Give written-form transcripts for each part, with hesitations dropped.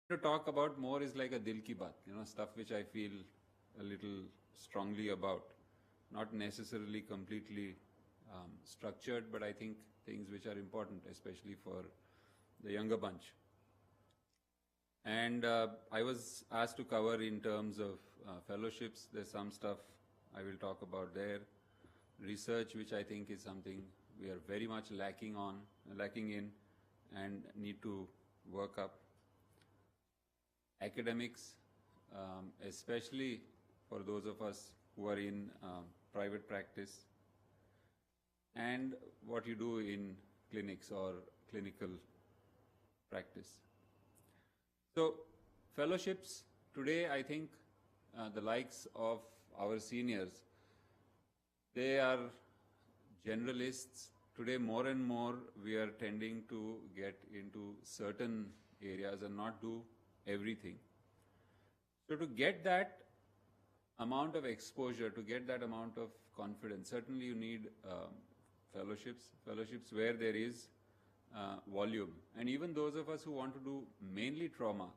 To talk about more is like a dil ki baat, stuff which I feel a little strongly about, not necessarily completely structured, but I think things which are important, especially for the younger bunch. And I was asked to cover in terms of fellowships. There's some stuff I will talk about there. Research, which I think is something we are very much lacking in, and need to work up. Academics, especially for those of us who are in private practice, and what you do in clinics or clinical practice. So fellowships, today I think the likes of our seniors, they are generalists. Today more and more we are tending to get into certain areas and not do everything. So to get that amount of exposure, to get that amount of confidence, certainly you need fellowships where there is volume. And even those of us who want to do mainly trauma,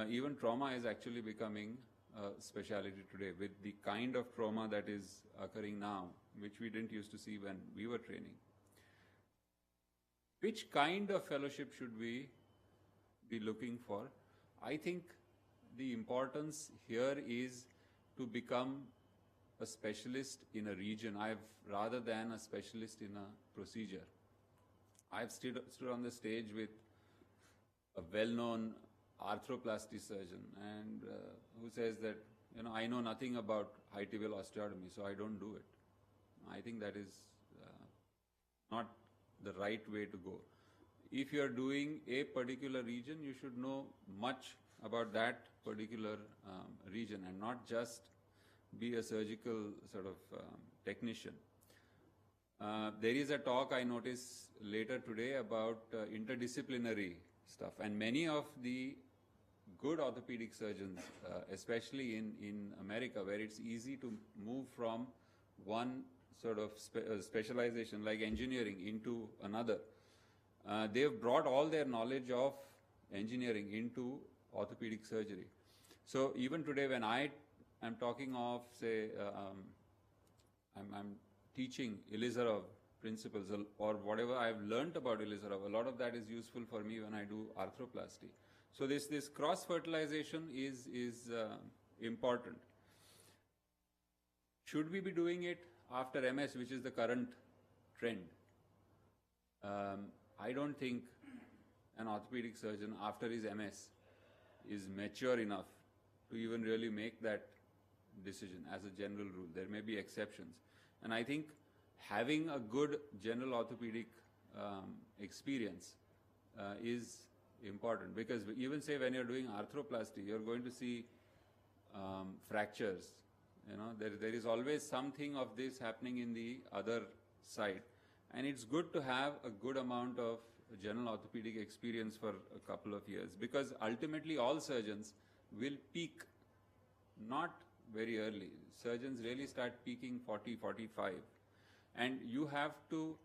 even trauma is actually becoming a specialty today with the kind of trauma that is occurring now, which we didn't used to see when we were training. Which kind of fellowship should we be looking for? I think the importance here is to become a specialist in a region rather than a specialist in a procedure. I've stood on the stage with a well-known arthroplasty surgeon and who says that, I know nothing about high tibial osteotomy, so I don't do it. I think that is not the right way to go. If you are doing a particular region, you should know much about that particular region and not just be a surgical sort of technician. There is a talk I noticed later today about interdisciplinary stuff, and many of the good orthopedic surgeons, especially in America, where it's easy to move from one sort of specialization like engineering into another, they've brought all their knowledge of engineering into orthopedic surgery. So even today when I am talking of, say, I'm teaching Ilizarov principles or whatever I've learned about Ilizarov, a lot of that is useful for me when I do arthroplasty. So this cross-fertilization is important. Should we be doing it after MS, which is the current trend? I don't think an orthopedic surgeon after his MS is mature enough to even really make that decision as a general rule. There may be exceptions. And I think having a good general orthopedic experience is important, because even say when you're doing arthroplasty, you're going to see fractures. There is always something of this happening in the other side. And it's good to have a good amount of general orthopedic experience for a couple of years, because ultimately all surgeons will peak not very early. Surgeons really start peaking 40, 45. And you have to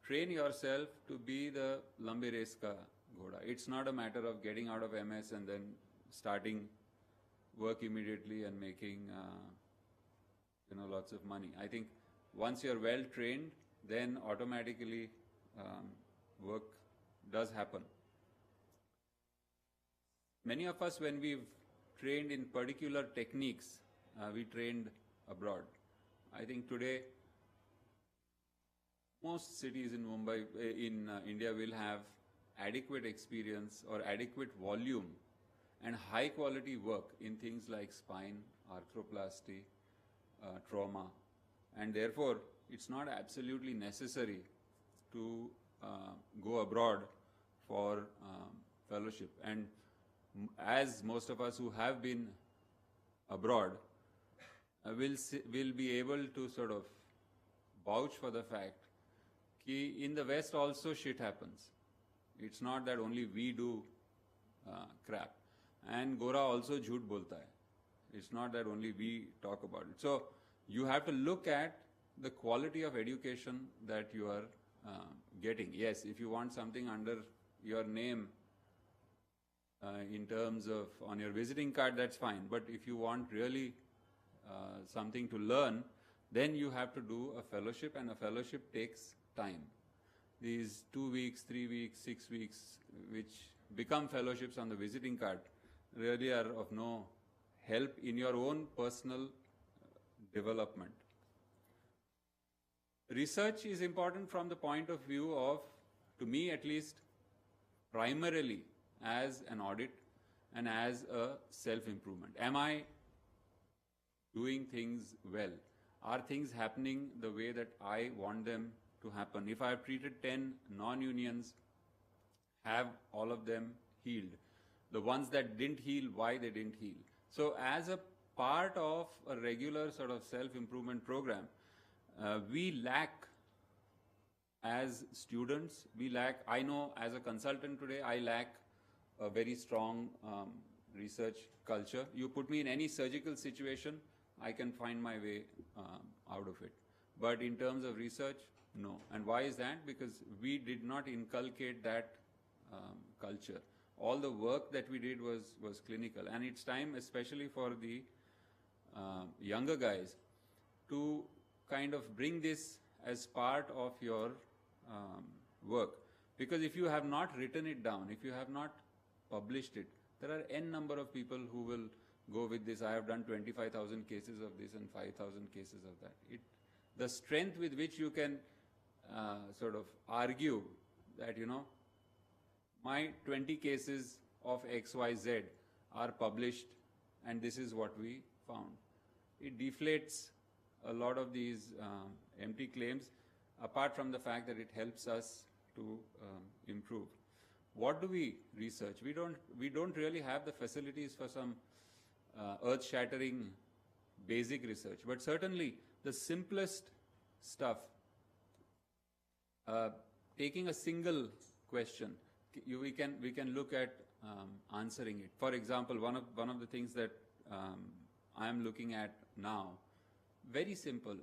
train yourself to be the lambe race ka ghoda. It's not a matter of getting out of MS and then starting work immediately and making lots of money. I think once you're well trained, then automatically work does happen. Many of us, when we've trained in particular techniques, we trained abroad. I think today most cities in Mumbai, in India, will have adequate experience or adequate volume and high quality work in things like spine, arthroplasty, trauma, and therefore it's not absolutely necessary to go abroad for fellowship. And as most of us who have been abroad will be able to sort of vouch for the fact that in the West also shit happens. It's not that only we do crap. And Gora also jhoot bolta hai. It's not that only we talk about it. So you have to look at the quality of education that you are getting. Yes, if you want something under your name in terms of on your visiting card, that's fine. But if you want really something to learn, then you have to do a fellowship, and a fellowship takes time. These 2 weeks, 3 weeks, 6 weeks, which become fellowships on the visiting card, really are of no help in your own personal development. Research is important from the point of view of, to me at least, primarily as an audit and as a self-improvement. Am I doing things well? Are things happening the way that I want them to happen? If I have treated 10 non-unions, have all of them healed? The ones that didn't heal, why they didn't heal? So as a part of a regular sort of self-improvement program, we lack as students, we lack, I know as a consultant today, I lack a very strong research culture. You put me in any surgical situation, I can find my way out of it. But in terms of research, no. And why is that? Because we did not inculcate that culture. All the work that we did was clinical. And it's time, especially for the younger guys, to kind of bring this as part of your work. Because if you have not written it down, if you have not published it, there are n number of people who will go with this. I have done 25,000 cases of this and 5,000 cases of that. The strength with which you can sort of argue that, you know, my 20 cases of XYZ are published and this is what we found. It deflates a lot of these empty claims, apart from the fact that it helps us to improve. What do we research? We don't really have the facilities for some earth-shattering basic research, but certainly the simplest stuff, taking a single question, we can look at answering it. For example, one of the things that I am looking at now, very simple.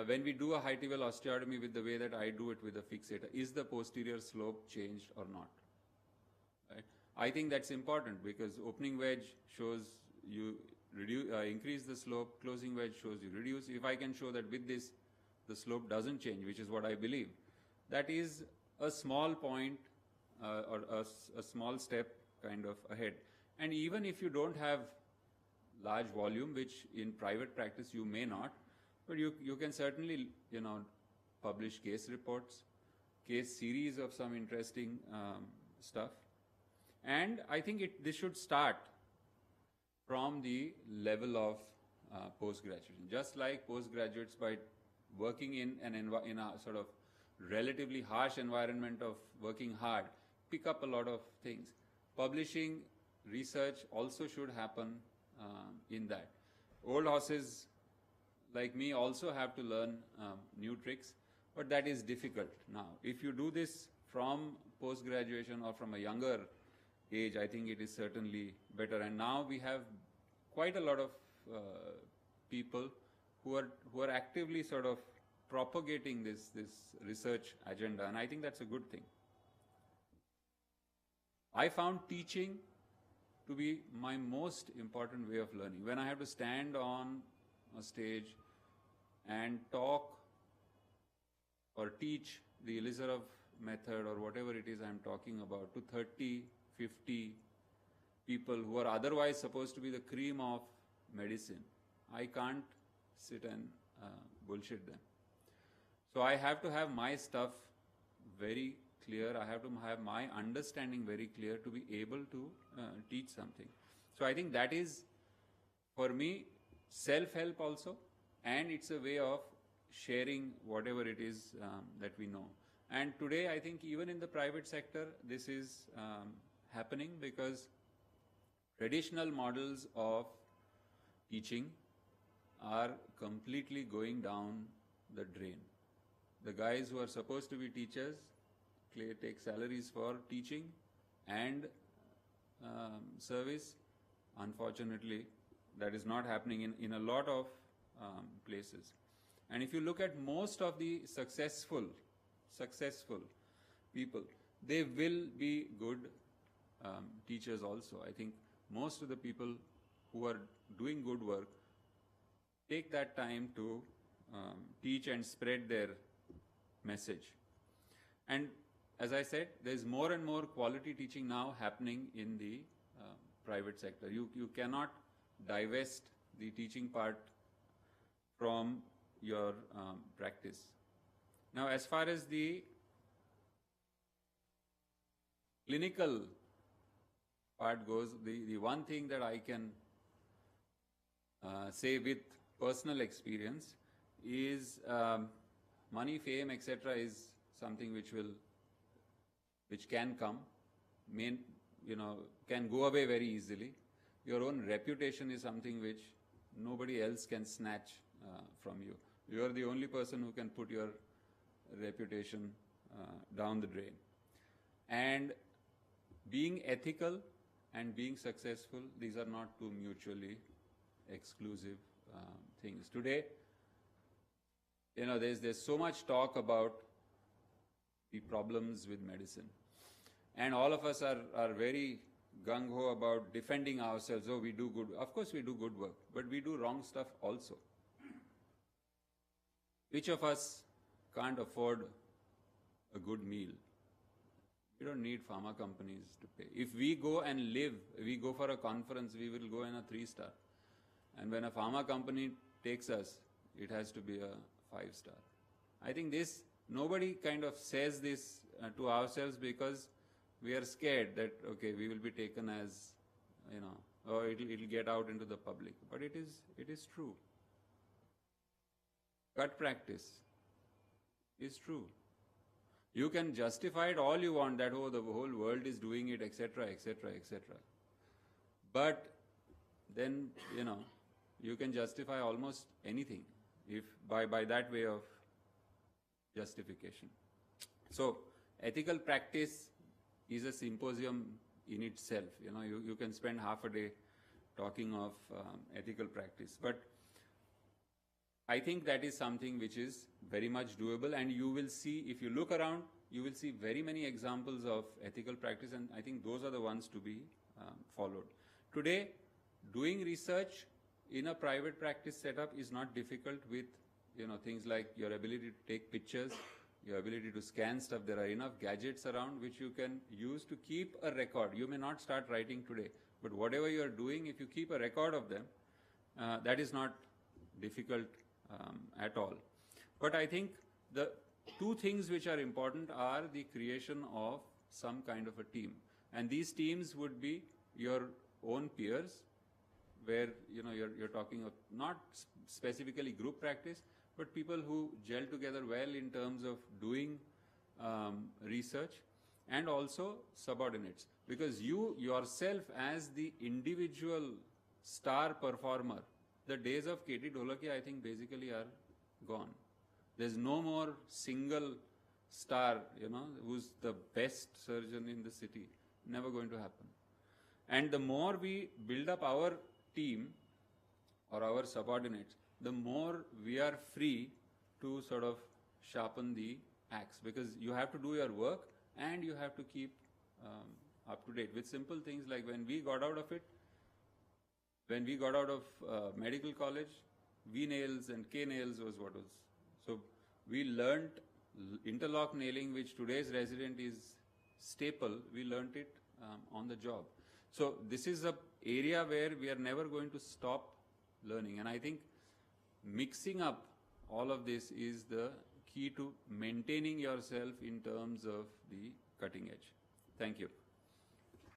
When we do a high tibial osteotomy with the way that I do it with a fixator, is the posterior slope changed or not? Right? I think that's important because opening wedge shows you increase the slope, closing wedge shows you reduce. If I can show that with this, the slope doesn't change, which is what I believe, that is a small point or a small step kind of ahead. And even if you don't have large volume, which in private practice you may not, but you can certainly, you know, publish case reports, case series of some interesting stuff. And I think this should start from the level of post-graduation. Just like postgraduates, by working in a sort of relatively harsh environment of working hard, pick up a lot of things. Publishing research also should happen in that. Old horses like me also have to learn new tricks, but that is difficult now. If you do this from post-graduation or from a younger age, I think it is certainly better. And now we have quite a lot of people who are actively sort of propagating this research agenda, and I think that's a good thing. I found teaching to be my most important way of learning. When I have to stand on a stage and talk or teach the Elizarov method or whatever it is I'm talking about to 30, 50 people who are otherwise supposed to be the cream of medicine, I can't sit and bullshit them. So I have to have my stuff very clear. I have to have my understanding very clear to be able to teach something. So I think that is, for me, self-help also, and it's a way of sharing whatever it is that we know. And today, I think even in the private sector, this is happening because traditional models of teaching are completely going down the drain. The guys who are supposed to be teachers take salaries for teaching and service. Unfortunately, that is not happening in a lot of places. And if you look at most of the successful people, they will be good teachers also. I think most of the people who are doing good work take that time to teach and spread their message. And as I said, there's more and more quality teaching now happening in the private sector. You cannot divest the teaching part from your practice. Now, as far as the clinical part goes, the one thing that I can say with personal experience is money, fame, etc. is something which can come, can go away very easily. Your own reputation is something which nobody else can snatch from you. You are the only person who can put your reputation down the drain. And being ethical and being successful, these are not two mutually exclusive things. Today, there's so much talk about the problems with medicine. And all of us are very gung-ho about defending ourselves. Oh, we do good. Of course we do good work, but we do wrong stuff also. Which of us can't afford a good meal? We don't need pharma companies to pay. If we go and we go for a conference, we will go in a 3-star. And when a pharma company takes us, it has to be a 5-star. I think nobody kind of says this to ourselves because we are scared that, okay, we will be taken as, or it'll get out into the public. But it is true. Gut practice is true. You can justify it all you want, that, oh, the whole world is doing it, etc., etc., etc. But then, you can justify almost anything if by that way of justification. So, ethical practice is a symposium in itself. You can spend half a day talking of ethical practice. But I think that is something which is very much doable, and you will see, if you look around, you will see very many examples of ethical practice, and I think those are the ones to be followed. Today, doing research in a private practice setup is not difficult with things like your ability to take pictures, your ability to scan stuff. There are enough gadgets around which you can use to keep a record. You may not start writing today, but whatever you are doing, if you keep a record of them, that is not difficult at all. But I think the two things which are important are the creation of some kind of a team. And these teams would be your own peers, where you're talking of not specifically group practice, but people who gel together well in terms of doing research, and also subordinates. Because you yourself as the individual star performer, the days of KT Dholakia, I think, basically are gone. There's no more single star, who's the best surgeon in the city. Never going to happen. And the more we build up our team or our subordinates, the more we are free to sort of sharpen the axe, because you have to do your work and you have to keep up to date with simple things like when we got out of medical college, V nails and K nails was what was. So we learnt interlock nailing, which today's resident is staple. We learnt it on the job. So this is an area where we are never going to stop learning. And I think mixing up all of this is the key to maintaining yourself in terms of the cutting edge. Thank you.